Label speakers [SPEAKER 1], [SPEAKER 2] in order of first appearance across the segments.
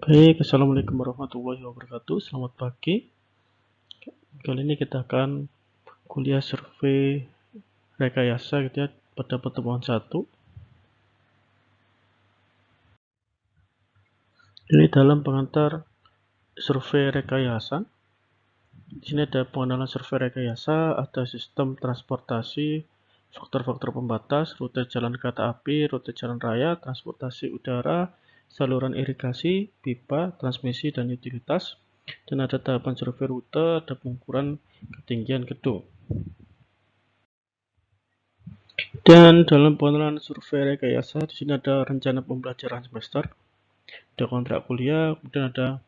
[SPEAKER 1] Baik, Assalamualaikum warahmatullahi wabarakatuh. Selamat pagi. Kali ini kita akan kuliah survei rekayasa gitu ya pada pertemuan 1. Jadi dalam pengantar survei rekayasa, di sini ada pengenalan survei rekayasa, ada sistem transportasi, faktor-faktor pembatas, rute jalan kereta api, rute jalan raya, transportasi udara, saluran irigasi, pipa, transmisi, dan utilitas. Dan ada tahapan survei rute, ada pengukuran ketinggian gedung. Dan dalam pengenalan survei rekayasa, di sini ada rencana pembelajaran semester, ada kontrak kuliah, kemudian ada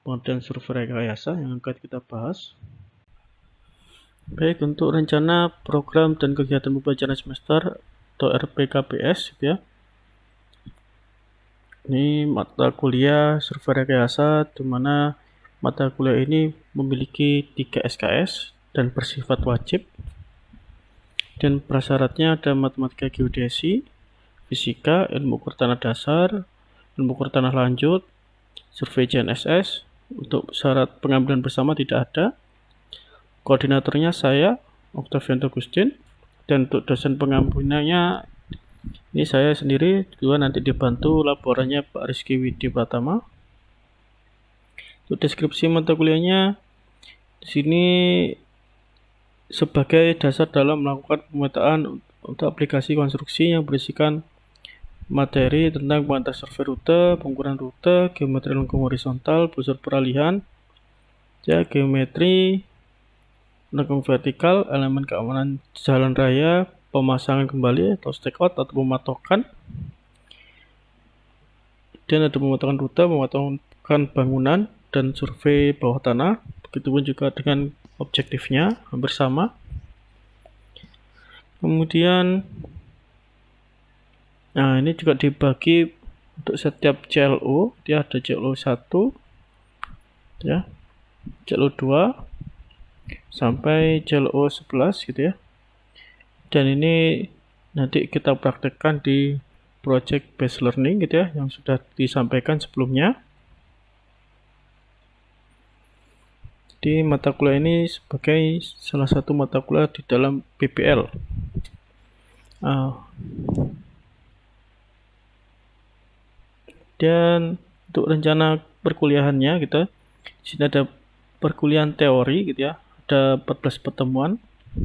[SPEAKER 1] pengertian survei rekayasa yang akan kita bahas. Baik, untuk rencana program dan kegiatan pembelajaran semester atau RPKPS gitu ya. Ini mata kuliah survei rekayasa, di mana mata kuliah ini memiliki 3 SKS dan bersifat wajib. Dan prasyaratnya ada matematika geodesi, fisika, ilmu ukur tanah dasar, ilmu ukur tanah lanjut, survei GNSS. Untuk syarat pengambilan bersama tidak ada. Koordinatornya saya, Octavianto Agustin, dan untuk dosen pengambilannya ini saya sendiri, juga nanti dibantu laporannya Pak Rizky Widi Pratama. Untuk deskripsi mata kuliahnya, di sini sebagai dasar dalam melakukan pemetaan untuk aplikasi konstruksi yang berisikan materi tentang pengantar survei rute, pengukuran rute, geometri lengkung horizontal, busur peralihan, ya, geometri lengkung vertikal, elemen keamanan jalan raya, pemasangan kembali atau stakeout atau pematokan, dan ada pematokan rute, pematokan bangunan, dan survei bawah tanah. Begitupun juga dengan objektifnya hampir sama. Kemudian ini juga dibagi untuk setiap CLO, dia ada CLO 1 ya, CLO 2 sampai CLO 11 gitu ya. Dan ini nanti kita praktekkan di project based learning gitu ya, yang sudah disampaikan sebelumnya. Jadi mata kuliah ini sebagai salah satu mata kuliah di dalam PPL. Dan untuk rencana perkuliahannya gitu, di sini ada perkuliahan teori gitu ya, ada 14 pertemuan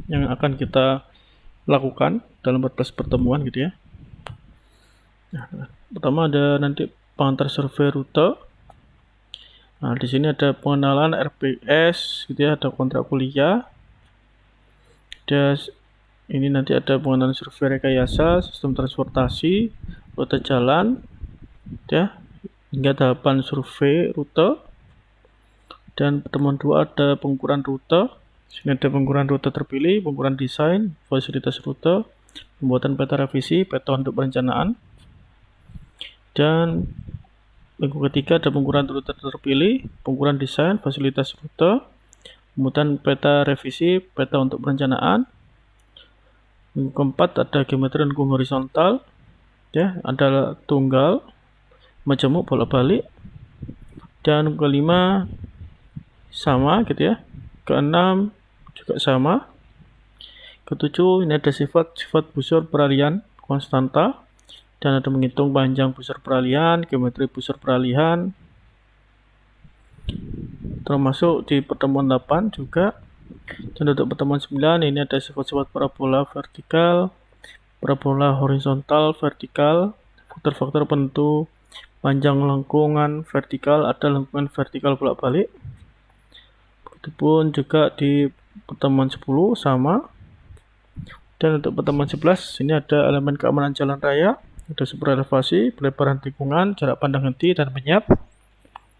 [SPEAKER 1] yang akan kita lakukan dalam 14 pertemuan gitu ya. Pertama ada nanti pengantar survei rute. Di sini ada pengenalan RPS gitu ya, ada kontrak kuliah. Ini nanti ada pengenalan survei rekayasa, sistem transportasi, rute jalan, ya, hingga tahapan survei rute. Dan pertemuan 2 ada pengukuran rute. Sini ada pengukuran rute terpilih, pengukuran desain, fasilitas rute, pembuatan peta revisi, peta untuk perencanaan. Dan minggu ketiga ada pengukuran rute terpilih, pengukuran desain, fasilitas rute, pembuatan peta revisi, peta untuk perencanaan. Minggu keempat ada geometri lengkung horizontal, ya, ada tunggal, majemuk bolak-balik. Dan kelima sama gitu ya. Keenam juga sama. Ketujuh ini ada sifat busur peralihan konstanta, dan ada menghitung panjang busur peralihan, geometri busur peralihan. Termasuk di pertemuan 8 juga. Dan untuk pertemuan 9 ini ada sifat-sifat parabola vertikal, parabola horizontal vertikal, faktor-faktor penentu panjang lengkungan vertikal, ada lengkungan vertikal bolak-balik. Begitupun juga di pertemuan 10 sama. Dan untuk pertemuan 11 ini ada elemen keamanan jalan raya, ada super elevasi, pelebaran tikungan, jarak pandang henti, dan penyap.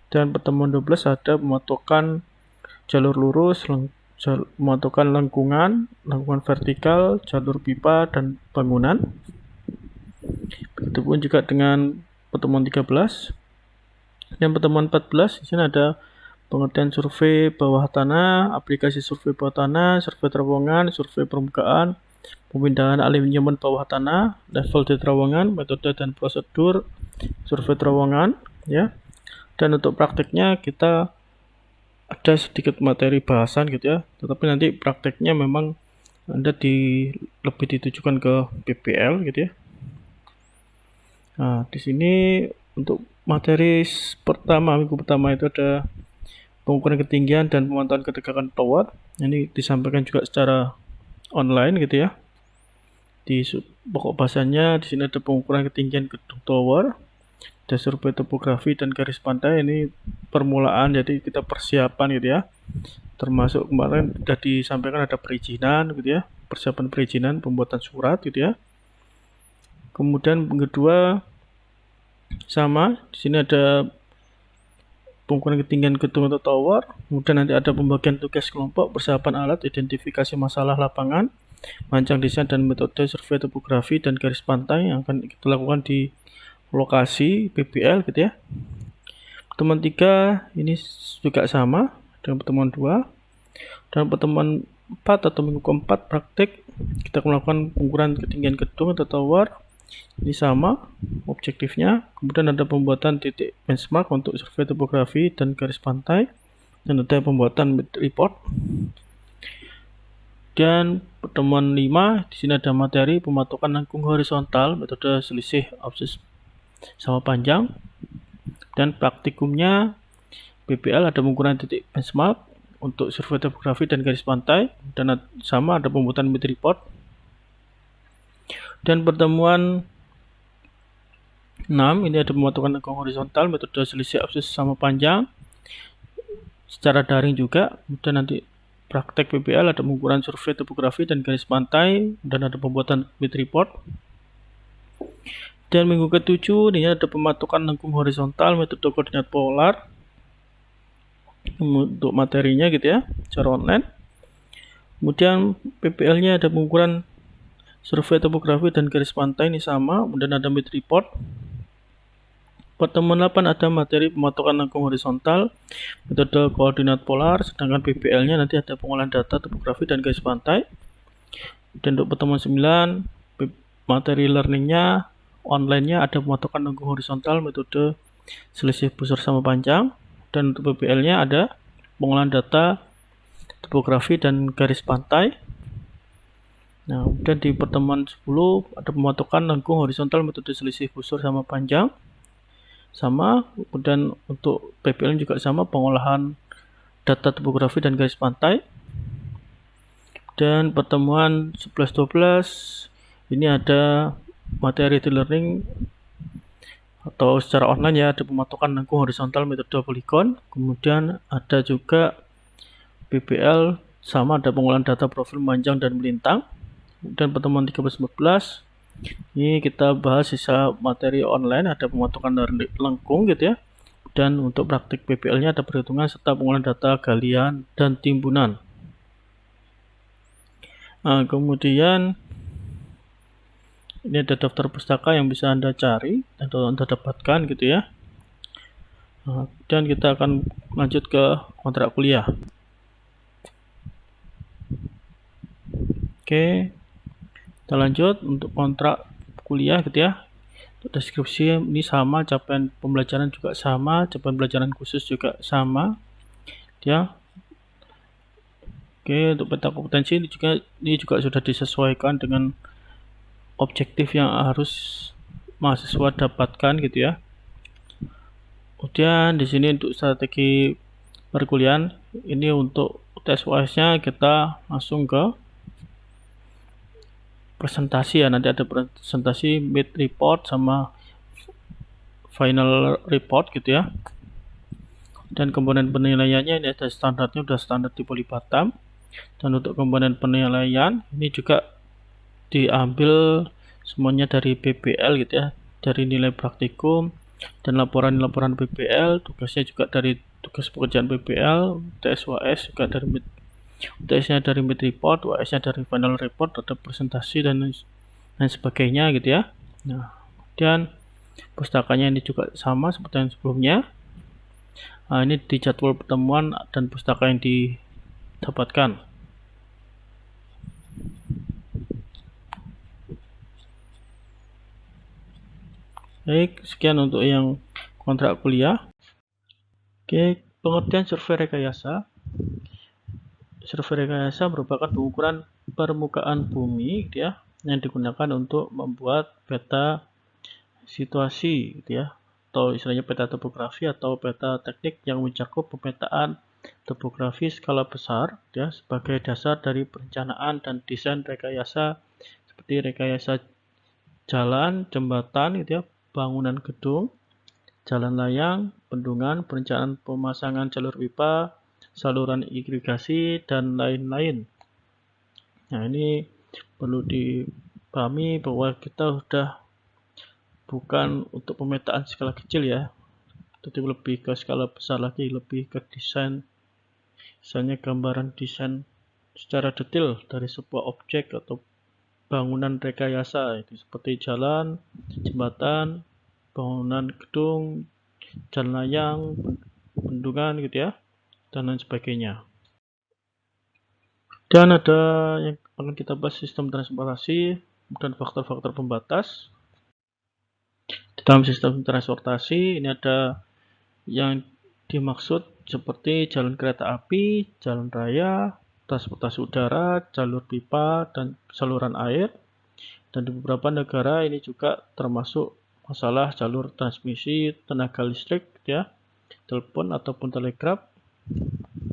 [SPEAKER 1] Dan pertemuan 12 ada pematokan jalur lurus, pematokan lengkungan vertikal, jalur pipa, dan bangunan. Begitupun juga dengan pertemuan 13. Dan pertemuan 14 di sini ada pengertian survei bawah tanah, aplikasi survei bawah tanah, survei terowongan, survei permukaan, pemindahan aluminium bawah tanah, level di terowongan, metode dan prosedur survei terowongan, ya. Dan untuk prakteknya kita ada sedikit materi bahasan gitu ya, tetapi nanti prakteknya memang Anda lebih ditujukan ke PPL gitu ya. Nah, di sini untuk materi minggu pertama itu ada pengukuran ketinggian dan pemantauan ketegangan tower. Ini disampaikan juga secara online gitu ya. Di pokok bahasanya di sini ada pengukuran ketinggian gedung tower, ada survei topografi dan garis pantai. Ini permulaan, jadi kita persiapan gitu ya. Termasuk kemarin sudah disampaikan ada perizinan gitu ya, persiapan perizinan, pembuatan surat gitu ya. Kemudian yang kedua sama, di sini ada pengukuran ketinggian gedung atau tower. Kemudian nanti ada pembagian tugas kelompok, persiapan alat, identifikasi masalah lapangan, merancang desain dan metode survei topografi dan garis pantai yang akan kita lakukan di lokasi PPL gitu ya. Pertemuan 3 ini juga sama dengan pertemuan 2. Dan pertemuan 4 atau minggu keempat praktik kita melakukan pengukuran ketinggian gedung atau tower. Ini sama objektifnya. Kemudian ada pembuatan titik benchmark untuk survei topografi dan garis pantai, dan ada pembuatan report. Dan pertemuan 5 di sini ada materi pematokan lengkung horizontal, metode selisih absis sama panjang. Dan praktikumnya PPL ada pengukuran titik benchmark untuk survei topografi dan garis pantai, dan sama ada pembuatan mid report. Dan pertemuan 6 ini ada pematokan lengkung horizontal, metode selisih absis sama panjang secara daring juga. Kemudian nanti praktek PPL ada pengukuran survei topografi dan garis pantai, dan ada pembuatan mid report. Dan minggu ke-7 ini ada pematokan lengkung horizontal, metode koordinat polar untuk materinya gitu ya, secara online. Kemudian PPL-nya ada pengukuran survei topografi dan garis pantai, ini sama, kemudian ada mid report. Pertemuan 8 ada materi pematokan lengkung horizontal, metode koordinat polar, sedangkan PPL-nya nanti ada pengolahan data topografi dan garis pantai. Dan untuk pertemuan 9 materi learning-nya online-nya ada pematokan lengkung horizontal, metode selisih busur sama panjang. Dan untuk PPL-nya ada pengolahan data topografi dan garis pantai. Nah, kemudian di pertemuan 10 ada pematokan lengkung horizontal, metode selisih busur sama panjang. Sama, kemudian untuk PPL juga sama, pengolahan data topografi dan garis pantai. Dan pertemuan 11-12 ini ada materi learning atau secara online ya, ada pematokan lengkung horizontal, metode poligon. Kemudian ada juga PPL sama, ada pengolahan data profil panjang dan melintang. Dan pertemuan 13-14 ini kita bahas sisa materi online, ada pematokan lengkung gitu ya. Dan untuk praktik PPL-nya ada perhitungan serta pengolahan data galian dan timbunan. Nah, kemudian ini ada daftar pustaka yang bisa Anda cari atau Anda dapatkan gitu ya. Nah, dan kita akan lanjut ke kontrak kuliah. Oke, kita lanjut untuk kontrak kuliah gitu ya. Untuk deskripsi ini sama, capaian pembelajaran juga sama, capaian pembelajaran khusus juga sama ya. Oke, untuk peta kompetensi ini juga sudah disesuaikan dengan objektif yang harus mahasiswa dapatkan gitu ya. Kemudian di sini untuk strategi perkuliahan ini untuk tes UAS-nya kita langsung ke presentasi ya. Nanti ada presentasi, mid report sama final report gitu ya. Dan komponen penilaiannya ini ada standarnya, udah standar di Polibatam. Dan untuk komponen penilaian ini juga diambil semuanya dari PPL gitu ya, dari nilai praktikum dan laporan PPL. Tugasnya juga dari tugas pekerjaan PPL, tes UAS juga dari mid, UTS-nya dari mid report, UAS-nya dari final report, ada presentasi dan lain sebagainya gitu ya. Nah, kemudian pustakanya ini juga sama seperti yang sebelumnya. Nah, ini di jadwal pertemuan dan pustaka yang didapatkan. Baik, sekian untuk yang kontrak kuliah. Oke, pengertian survei rekayasa. Survei rekayasa merupakan pengukuran permukaan bumi gitu ya, yang digunakan untuk membuat peta situasi gitu ya, atau istilahnya peta topografi atau peta teknik yang mencakup pemetaan topografi skala besar ya, sebagai dasar dari perencanaan dan desain rekayasa seperti rekayasa jalan, jembatan gitu ya, bangunan gedung, jalan layang, bendungan, perencanaan pemasangan jalur pipa, saluran irigasi, dan lain-lain. Nah, ini perlu dipahami bahwa kita sudah bukan untuk pemetaan skala kecil ya, tetapi lebih ke skala besar lagi, lebih ke desain, misalnya gambaran desain secara detail dari sebuah objek atau bangunan rekayasa, itu seperti jalan, jembatan, bangunan gedung, jalan layang, bendungan gitu ya, dan lain sebagainya. Dan ada yang akan kita bahas sistem transportasi dan faktor-faktor pembatas. Di dalam sistem transportasi ini ada yang dimaksud seperti jalan kereta api, jalan raya, transportasi udara, jalur pipa, dan saluran air. Dan di beberapa negara ini juga termasuk masalah jalur transmisi tenaga listrik ya, telepon ataupun telegraf.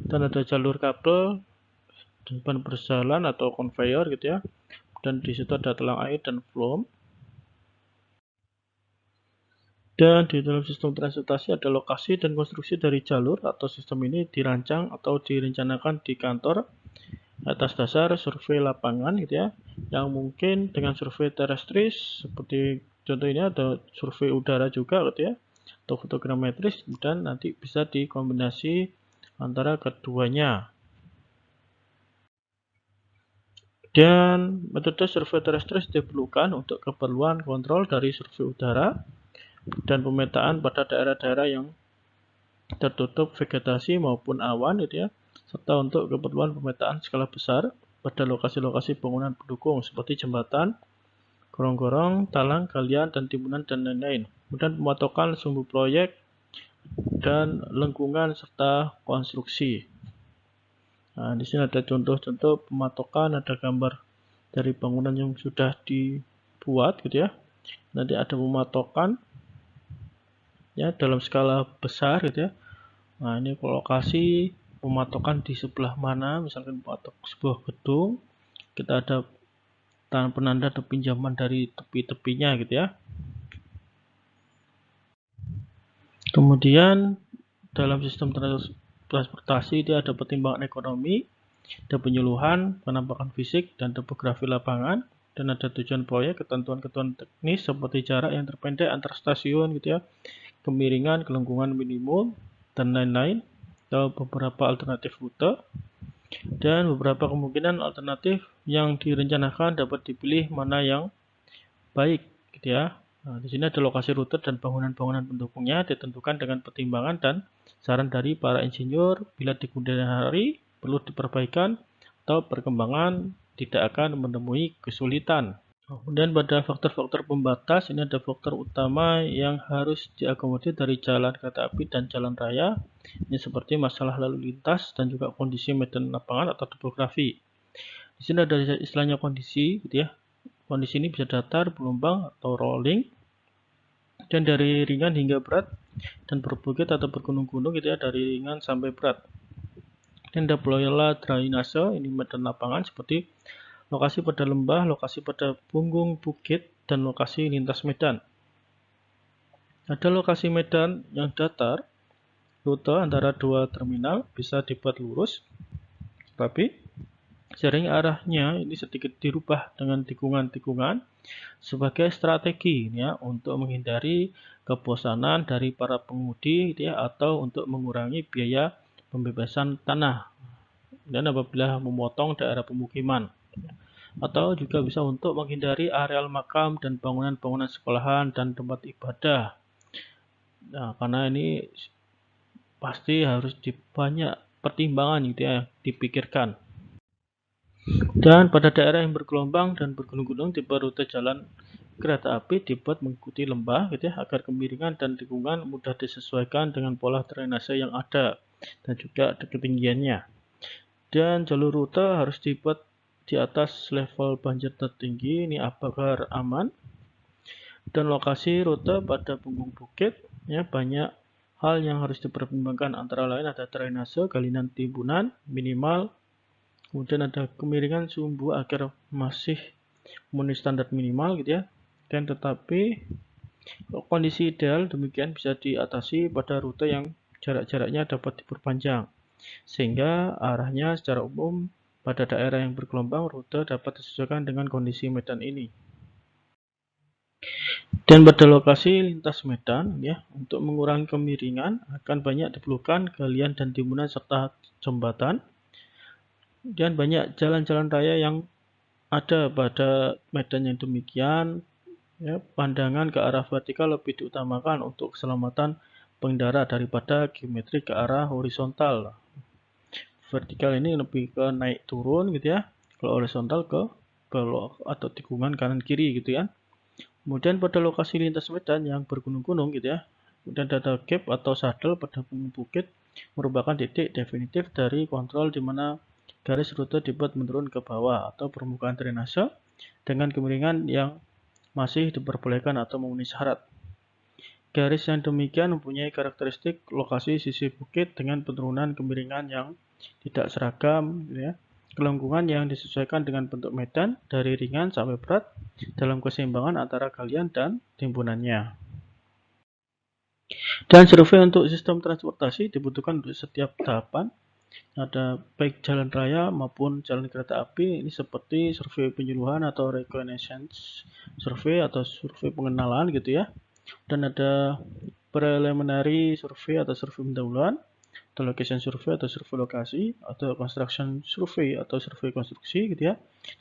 [SPEAKER 1] Dan ada jalur kabel depan berjalan atau conveyor gitu ya. Dan di situ ada telang air dan flow. Dan di dalam sistem transportasi ada lokasi dan konstruksi dari jalur atau sistem ini dirancang atau direncanakan di kantor atas dasar survei lapangan gitu ya, yang mungkin dengan survei terestris seperti contoh ini ada survei udara juga gitu ya, atau fotogrametris, dan nanti bisa dikombinasi antara keduanya. Dan metode survei terestris diperlukan untuk keperluan kontrol dari survei udara dan pemetaan pada daerah-daerah yang tertutup vegetasi maupun awan gitu ya, serta untuk keperluan pemetaan skala besar pada lokasi-lokasi bangunan pendukung seperti jembatan, gorong-gorong, talang, galian, dan timbunan, dan lain-lain. Kemudian pematokan sumbu proyek dan lengkungan serta konstruksi. Nah, di sini ada contoh-contoh pematokan, ada gambar dari bangunan yang sudah dibuat gitu ya. Nanti ada pematokan ya dalam skala besar gitu ya. Nah, ini lokasi pematokan di sebelah mana, misalkan pematok sebuah gedung, kita ada penanda atau pinjaman dari tepi-tepinya gitu ya. Kemudian dalam sistem transportasi dia ada pertimbangan ekonomi, ada penyuluhan, penampakan fisik, dan topografi lapangan, dan ada tujuan proyek, ketentuan-ketentuan teknis seperti jarak yang terpendek antar stasiun gitu ya, kemiringan, kelengkungan minimum, dan lain-lain, atau beberapa alternatif rute, dan beberapa kemungkinan alternatif yang direncanakan dapat dipilih mana yang baik gitu ya. Nah, di sini ada lokasi rute dan bangunan-bangunan pendukungnya ditentukan dengan pertimbangan dan saran dari para insinyur. Bila di kemudian hari perlu diperbaikan atau perkembangan tidak akan menemui kesulitan. Kemudian pada faktor-faktor pembatas ini ada faktor utama yang harus diakomodir dari jalan kereta api dan jalan raya. Ini seperti masalah lalu lintas dan juga kondisi medan lapangan atau topografi. Di sini ada istilahnya kondisi gitu ya. Kondisi ini bisa datar, bergelombang, atau rolling, dan dari ringan hingga berat, dan berbukit atau bergunung-gunung gitu ya, dari ringan sampai berat. Dan ada pola drainase, ini medan lapangan seperti lokasi pada lembah, lokasi pada punggung bukit, dan lokasi lintas medan. Ada lokasi medan yang datar, rute antara dua terminal bisa dibuat lurus, tapi sering arahnya ini sedikit dirubah dengan tikungan-tikungan sebagai strategi ya, untuk menghindari kebosanan dari para pengemudi ya, atau untuk mengurangi biaya pembebasan tanah dan apabila memotong daerah pemukiman, atau juga bisa untuk menghindari areal makam dan bangunan-bangunan sekolahan dan tempat ibadah. Nah, karena ini pasti harus banyak pertimbangan gitu ya dipikirkan. Dan pada daerah yang bergelombang dan bergunung-gunung, tipe rute jalan kereta api dibuat mengikuti lembah gitu ya, agar kemiringan dan tikungan mudah disesuaikan dengan pola drainase yang ada dan juga ketinggiannya. Dan jalur rute harus dibuat di atas level banjir tertinggi ini agar aman. Dan lokasi rute pada punggung bukit ya, banyak hal yang harus dipertimbangkan, antara lain ada drainase, galian timbunan minimal, kemudian ada kemiringan sumbu agar masih memenuhi standar minimal gitu ya. Dan tetapi kondisi ideal demikian bisa diatasi pada rute yang jarak-jaraknya dapat diperpanjang, sehingga arahnya secara umum pada daerah yang bergelombang rute dapat disesuaikan dengan kondisi medan ini. Dan pada lokasi lintas medan ya, untuk mengurangi kemiringan akan banyak diperlukan galian dan timbunan serta jembatan. Dan banyak jalan-jalan raya yang ada pada medan yang demikian ya, pandangan ke arah vertikal lebih diutamakan untuk keselamatan pengendara daripada geometri ke arah horizontal. Vertikal ini lebih ke naik turun gitu ya, kalau horizontal ke belok atau tikungan kanan kiri gitu ya. Kemudian pada lokasi lintas medan yang bergunung-gunung gitu ya, kemudian ada gap atau saddle pada punggung bukit merupakan titik definitif dari kontrol di mana garis rute dibuat menurun ke bawah atau permukaan drainase dengan kemiringan yang masih diperbolehkan atau memenuhi syarat. Garis yang demikian mempunyai karakteristik lokasi sisi bukit dengan penurunan kemiringan yang tidak seragam gitu ya. Kelengkungan yang disesuaikan dengan bentuk medan dari ringan sampai berat dalam keseimbangan antara galian dan timbunannya. Dan survei untuk sistem transportasi dibutuhkan untuk setiap tahapan. Ada baik jalan raya maupun jalan kereta api, ini seperti survei penyuluhan atau reconnaissance survei atau survei pengenalan gitu ya. Dan ada preliminary survei atau survei pendahuluan, atau location survey atau survei lokasi, atau construction survey atau survei konstruksi gitu ya,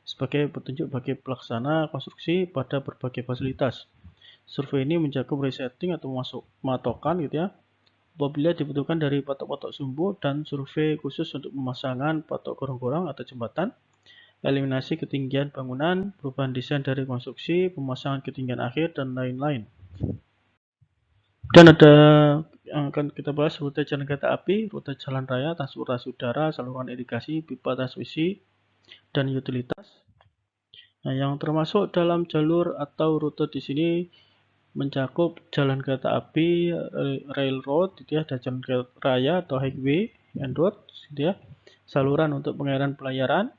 [SPEAKER 1] sebagai petunjuk bagi pelaksana konstruksi pada berbagai fasilitas. Survei ini mencakup resetting atau matokan gitu ya, apabila dibutuhkan dari patok-patok sumbu, dan survei khusus untuk pemasangan patok gorong-gorong atau jembatan, eliminasi ketinggian bangunan, perubahan desain dari konstruksi, pemasangan ketinggian akhir, dan lain-lain. Dan ada yang akan kita bahas rute jalan kereta api, rute jalan raya, transportasi udara, saluran irigasi, pipa transmisi, dan utilitas. Nah, yang termasuk dalam jalur atau rute di sini mencakup jalan kereta api, railroad, gitu ya, dan jalan kereta raya atau highway and road, gitu ya, saluran untuk pengairan pelayaran,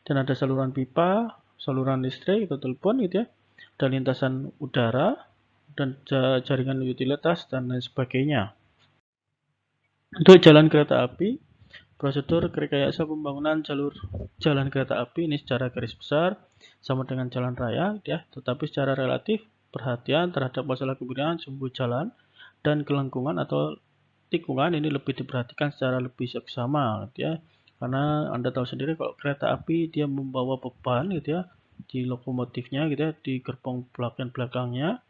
[SPEAKER 1] dan ada saluran pipa, saluran listrik atau telepon, gitu ya, dan lintasan udara, dan jaringan utilitas dan lain sebagainya. Untuk jalan kereta api, prosedur rekayasa pembangunan jalur jalan kereta api ini secara garis besar sama dengan jalan raya ya, tetapi secara relatif perhatian terhadap masalah kemiringan sumbu jalan dan kelengkungan atau tikungan ini lebih diperhatikan secara lebih seksama ya. Karena Anda tahu sendiri kalau kereta api dia membawa beban gitu ya di lokomotifnya gitu ya, di gerbong belakangnya,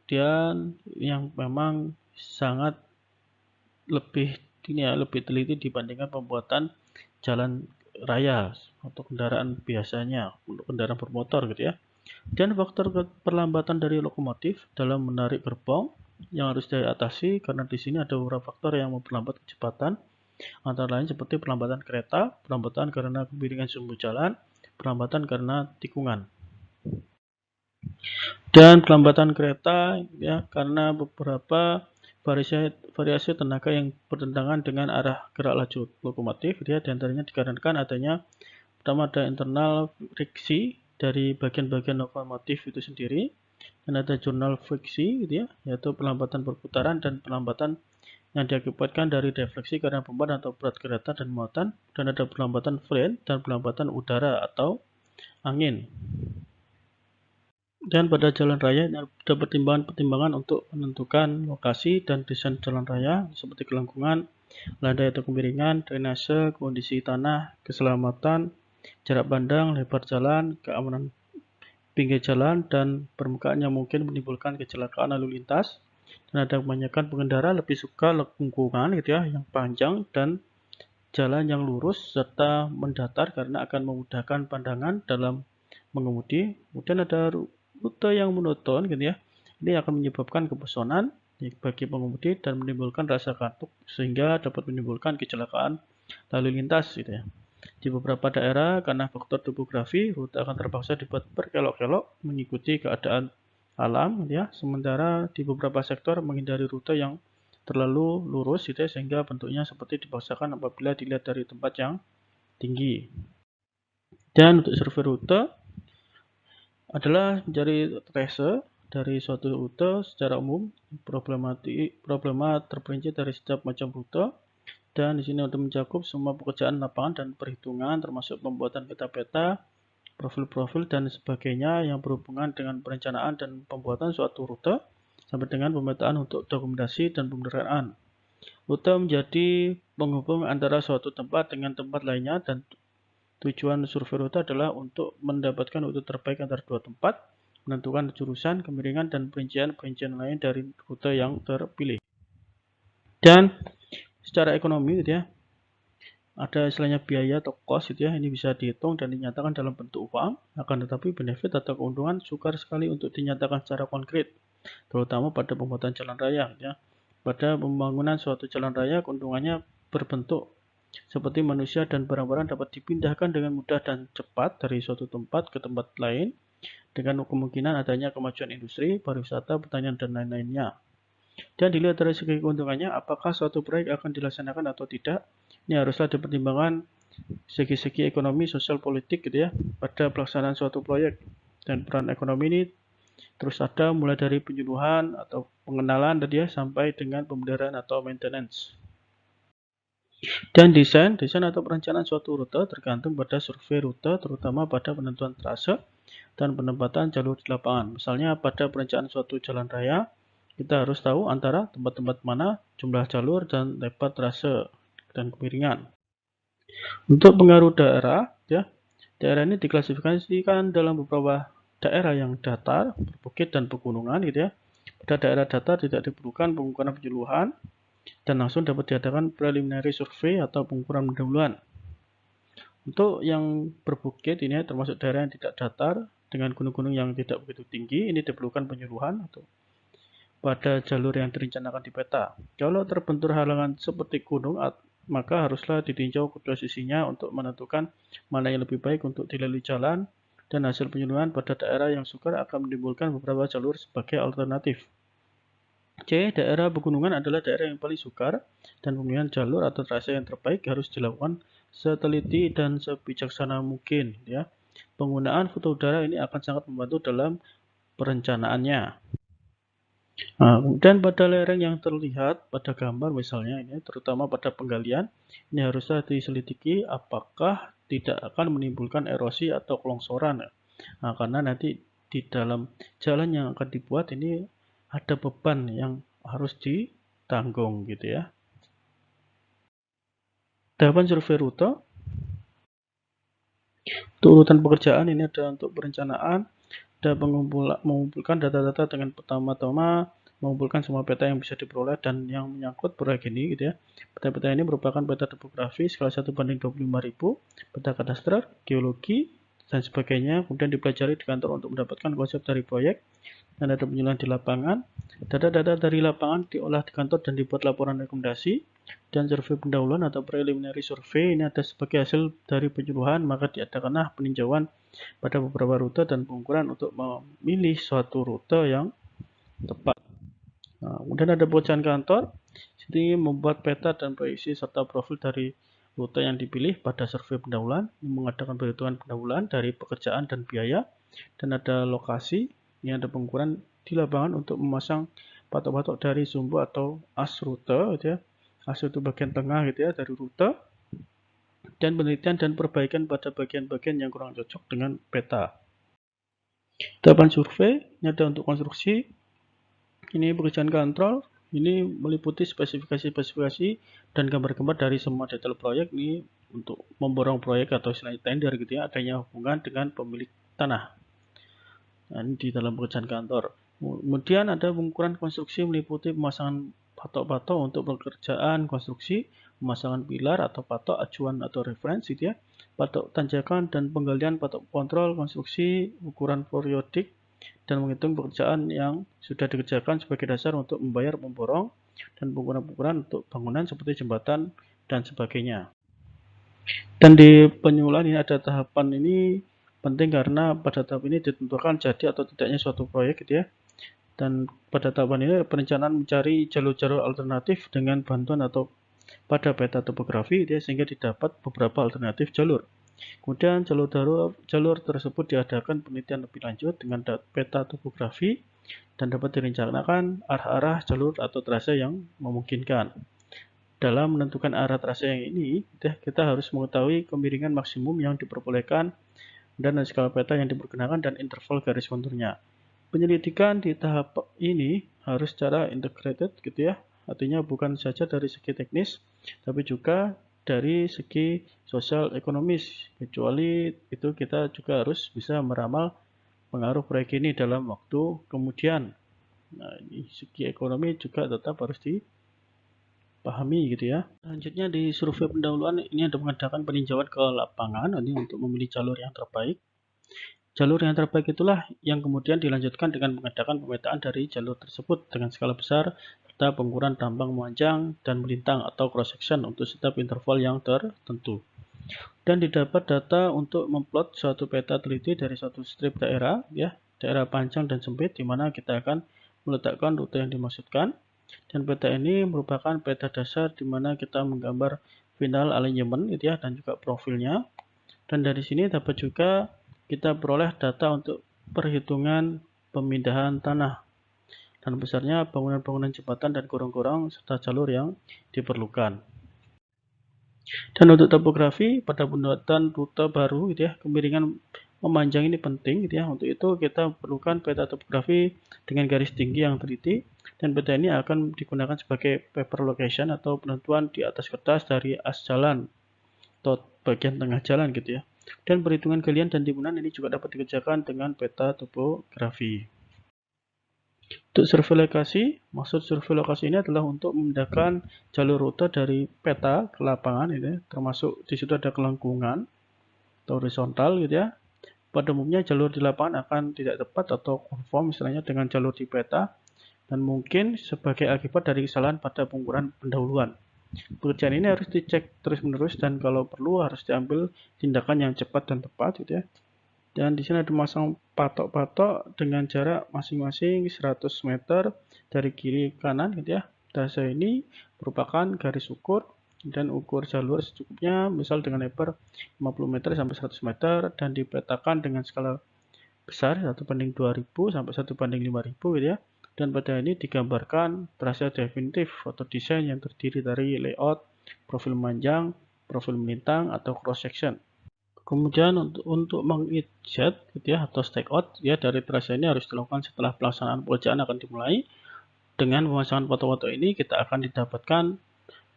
[SPEAKER 1] dan yang memang sangat lebih teliti dibandingkan pembuatan jalan raya atau kendaraan biasanya untuk kendaraan bermotor gitu ya. Dan faktor perlambatan dari lokomotif dalam menarik gerbong yang harus diatasi, karena di sini ada beberapa faktor yang memperlambat kecepatan, antara lain seperti perlambatan kereta, perlambatan karena kemiringan sumbu jalan, perlambatan karena tikungan. Dan pelambatan kereta ya karena beberapa variasi tenaga yang bertentangan dengan arah gerak laju lokomotif ya, diantaranya dikarenakan adanya pertama ada internal friksi dari bagian-bagian lokomotif itu sendiri, dan ada jurnal friksi gitu ya, yaitu perlambatan perputaran dan perlambatan yang diakibatkan dari defleksi karena beban atau berat kereta dan muatan, dan ada perlambatan freight dan perlambatan udara atau angin. Dan pada jalan raya ada pertimbangan untuk menentukan lokasi dan desain jalan raya seperti kelengkungan, landai atau kemiringan, drainase, kondisi tanah, keselamatan, jarak pandang, lebar jalan, keamanan pinggir jalan, dan permukaan yang mungkin menimbulkan kecelakaan lalu lintas. Dan ada kebanyakan pengendara lebih suka lengkungan gitu ya, yang panjang dan jalan yang lurus serta mendatar karena akan memudahkan pandangan dalam mengemudi. Kemudian ada rute yang monoton gitu ya. Ini akan menyebabkan kebosanan bagi pengemudi dan menimbulkan rasa kantuk sehingga dapat menimbulkan kecelakaan lalu lintas gitu ya. Di beberapa daerah karena faktor topografi, rute akan terpaksa dibuat berkelok-kelok mengikuti keadaan alam gitu ya. Sementara di beberapa sektor menghindari rute yang terlalu lurus gitu ya, sehingga bentuknya seperti dipaksakan apabila dilihat dari tempat yang tinggi. Dan untuk survei rute adalah mencari trase dari suatu rute secara umum, problema terperinci dari setiap macam rute, dan di sini untuk mencakup semua pekerjaan lapangan dan perhitungan termasuk pembuatan peta-peta, profil-profil dan sebagainya yang berhubungan dengan perencanaan dan pembuatan suatu rute sampai dengan pemetaan untuk dokumentasi dan pemeliharaan. Rute menjadi penghubung antara suatu tempat dengan tempat lainnya dan tujuan survei rute adalah untuk mendapatkan rute terbaik antara dua tempat, menentukan jurusan, kemiringan, dan perincian-perincian lain dari rute yang terpilih. Dan secara ekonomi gitu ya, ada istilahnya biaya atau cost gitu ya, ini bisa dihitung dan dinyatakan dalam bentuk uang, akan tetapi benefit atau keuntungan sukar sekali untuk dinyatakan secara konkret, terutama pada pembuatan jalan raya gitu ya. Pada pembangunan suatu jalan raya, keuntungannya berbentuk seperti manusia dan barang-barang dapat dipindahkan dengan mudah dan cepat dari suatu tempat ke tempat lain dengan kemungkinan adanya kemajuan industri, pariwisata, pertanian, dan lain-lainnya. Dan dilihat dari segi keuntungannya, apakah suatu proyek akan dilaksanakan atau tidak, ini haruslah dipertimbangkan segi-segi ekonomi, sosial, politik gitu ya, pada pelaksanaan suatu proyek. Dan peran ekonomi ini terus ada mulai dari penyuluhan atau pengenalan tadi ya, sampai dengan pemeliharaan atau maintenance. Dan desain atau perencanaan suatu rute tergantung pada survei rute, terutama pada penentuan trase dan penempatan jalur di lapangan. Misalnya pada perencanaan suatu jalan raya, kita harus tahu antara tempat-tempat mana, jumlah jalur, dan lebar trase dan kemiringan. Untuk pengaruh daerah, ya, daerah ini diklasifikasikan dalam beberapa daerah yang datar, berbukit, dan pegunungan, gitu ya. Pada daerah datar tidak diperlukan pengukuran penyuluhan, dan langsung dapat diadakan preliminary survey atau pengukuran pendahuluan. Untuk yang berbukit ini termasuk daerah yang tidak datar dengan gunung-gunung yang tidak begitu tinggi, ini diperlukan penyuluhan atau pada jalur yang direncanakan di peta. Kalau terbentur halangan seperti gunung, maka haruslah ditinjau kedua sisinya untuk menentukan mana yang lebih baik untuk dilalui jalan, dan hasil penyuluhan pada daerah yang sukar akan menimbulkan beberapa jalur sebagai alternatif. C. Daerah pegunungan adalah daerah yang paling sukar dan pemilihan jalur atau trase yang terbaik harus dilakukan seteliti dan sebijaksana mungkin. Ya. Penggunaan foto udara ini akan sangat membantu dalam perencanaannya. Nah, dan pada lereng yang terlihat pada gambar misalnya ini, terutama pada penggalian, ini harusnya diselidiki apakah tidak akan menimbulkan erosi atau kelongsoran. Nah, karena nanti di dalam jalan yang akan dibuat ini ada beban yang harus ditanggung gitu ya. Tahapan survei rute. Untuk urutan pekerjaan ini ada untuk perencanaan, ada mengumpulkan data-data dengan pertama-tama mengumpulkan semua peta yang bisa diperoleh dan yang menyangkut proyek ini gitu ya. Peta-peta ini merupakan peta topografi skala 1:25.000, peta kadastral, geologi, dan sebagainya. Kemudian dipelajari di kantor untuk mendapatkan konsep dari proyek, dan ada penyuluhan di lapangan. Data-data dari lapangan diolah di kantor dan dibuat laporan rekomendasi. Dan survei pendahuluan atau preliminary survey ini ada sebagai hasil dari penyuluhan, maka diadakanlah peninjauan pada beberapa rute dan pengukuran untuk memilih suatu rute yang tepat. Nah, kemudian ada pekerjaan kantor, sini membuat peta dan proyeksi serta profil dari rute yang dipilih pada survei pendahuluan, mengadakan perhitungan pendahuluan dari pekerjaan dan biaya, dan ada lokasi, ini ada pengukuran di lapangan untuk memasang patok-patok dari sumbu atau as rute, gitu ya. As itu bagian tengah gitu ya dari rute, dan penelitian dan perbaikan pada bagian-bagian yang kurang cocok dengan peta. Tahapan survei, ini ada untuk konstruksi, ini pekerjaan kontrol, ini meliputi spesifikasi-spesifikasi dan gambar-gambar dari semua detail proyek ini untuk memborong proyek atau istilahnya tender gitu ya, adanya hubungan dengan pemilik tanah. Nah, ini di dalam pekerjaan kantor. Kemudian ada pengukuran konstruksi meliputi pemasangan patok-patok untuk pekerjaan konstruksi, pemasangan pilar atau patok acuan atau referensi gitu ya, patok tanjakan dan penggalian, patok kontrol, konstruksi, ukuran periodik, dan menghitung pekerjaan yang sudah dikerjakan sebagai dasar untuk membayar pemborong dan pengukuran-pengukuran untuk bangunan seperti jembatan dan sebagainya. Dan di penyuluhan ini ada tahapan ini penting karena pada tahap ini ditentukan jadi atau tidaknya suatu proyek gitu ya. Dan pada tahapan ini perencanaan mencari jalur-jalur alternatif dengan bantuan atau pada peta topografi gitu ya, sehingga didapat beberapa alternatif jalur. Kemudian jalur tersebut diadakan penelitian lebih lanjut dengan peta topografi dan dapat direncanakan arah-arah jalur atau trase yang memungkinkan. Dalam menentukan arah trase yang ini, kita harus mengetahui kemiringan maksimum yang diperbolehkan dan skala peta yang diperkenakan dan interval garis konturnya. Penyelidikan di tahap ini harus secara integrated gitu ya, artinya bukan saja dari segi teknis, tapi juga dari segi sosial ekonomis, kecuali itu kita juga harus bisa meramal pengaruh proyek ini dalam waktu kemudian. Nah, ini segi ekonomi juga tetap harus dipahami gitu ya. Selanjutnya di survei pendahuluan ini ada mengadakan peninjauan ke lapangan ini untuk memilih jalur yang terbaik. Jalur yang terbaik itulah yang kemudian dilanjutkan dengan mengadakan pemetaan dari jalur tersebut dengan skala besar serta pengukuran tambang memanjang dan melintang atau cross section untuk setiap interval yang tertentu. Dan didapat data untuk memplot suatu peta teliti dari suatu strip daerah ya, daerah panjang dan sempit di mana kita akan meletakkan rute yang dimaksudkan. Dan peta ini merupakan peta dasar di mana kita menggambar final alignment gitu ya, dan juga profilnya. Dan dari sini dapat juga kita peroleh data untuk perhitungan pemindahan tanah dan besarnya bangunan-bangunan jembatan dan gorong-gorong serta jalur yang diperlukan. Dan untuk topografi pada pembuatan rute baru gitu ya, kemiringan memanjang ini penting gitu ya. Untuk itu kita perlukan peta topografi dengan garis tinggi yang teliti, dan peta ini akan digunakan sebagai paper location atau penentuan di atas kertas dari as jalan atau bagian tengah jalan gitu ya. Dan perhitungan galian dan timbunan ini juga dapat dikerjakan dengan peta topografi. Untuk survei lokasi, maksud survei lokasi ini adalah untuk memindahkan jalur rute dari peta ke lapangan, gitu ya, termasuk di situ ada kelengkungan atau horizontal, gitu ya. Pada umumnya jalur di lapangan akan tidak tepat atau konform misalnya dengan jalur di peta, dan mungkin sebagai akibat dari kesalahan pada pengukuran pendahuluan. Pekerjaan ini harus dicek terus-menerus dan kalau perlu harus diambil tindakan yang cepat dan tepat gitu ya. Dan di sini ada memasang patok-patok dengan jarak masing-masing 100 meter dari kiri kanan gitu ya. Trase ini merupakan garis ukur dan ukur jalur secukupnya, misal dengan lebar 50 meter sampai 100 meter dan dipetakan dengan skala besar 1:2000 sampai 1:5000 gitu ya. Dan pada ini digambarkan trase definitif atau desain yang terdiri dari layout, profil memanjang, profil melintang atau cross section. Kemudian untuk menginsert gitu ya atau stake out ya dari trase ini harus dilakukan setelah pelaksanaan pekerjaan akan dimulai. Dengan pemasangan foto-foto ini kita akan didapatkan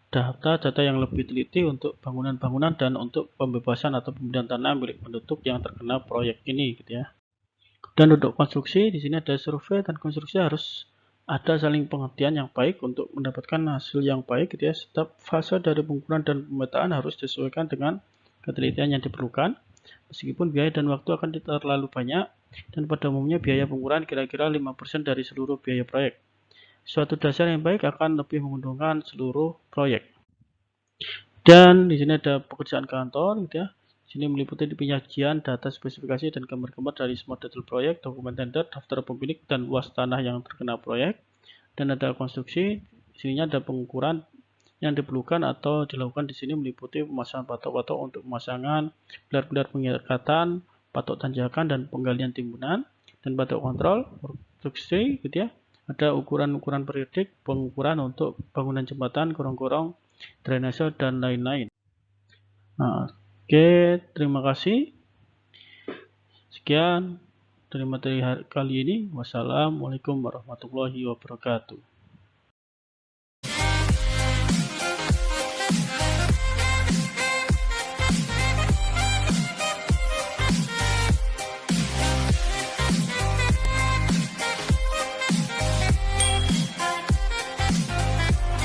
[SPEAKER 1] data-data yang lebih teliti untuk bangunan-bangunan dan untuk pembebasan atau pemindahan tanah milik penduduk yang terkena proyek ini gitu ya. Dan untuk konstruksi, di sini ada survei dan konstruksi harus ada saling pengertian yang baik untuk mendapatkan hasil yang baik gitu ya. Setiap fase dari pengukuran dan pemetaan harus disesuaikan dengan ketelitian yang diperlukan. Meskipun biaya dan waktu akan terlalu banyak, dan pada umumnya biaya pengukuran kira-kira 5% dari seluruh biaya proyek. Suatu dasar yang baik akan lebih menguntungkan seluruh proyek. Dan di sini ada pekerjaan kantor gitu ya. Sini meliputi penyajian data spesifikasi dan gambar-gambar dari semua detail proyek, dokumen tender, daftar pemilik, dan luas tanah yang terkena proyek. Dan ada konstruksi, sininya ada pengukuran yang diperlukan atau dilakukan di sini meliputi pemasangan patok-patok untuk pemasangan pilar-pilar pengikatan, patok tanjakan, dan penggalian timbunan, dan patok kontrol, konstruksi, gitu ya. Ada ukuran-ukuran periodik, pengukuran untuk bangunan jembatan, gorong-gorong, drainase, dan lain-lain. Nah, Oke, terima kasih. Sekian dari materi kali ini. Wassalamualaikum warahmatullahi wabarakatuh.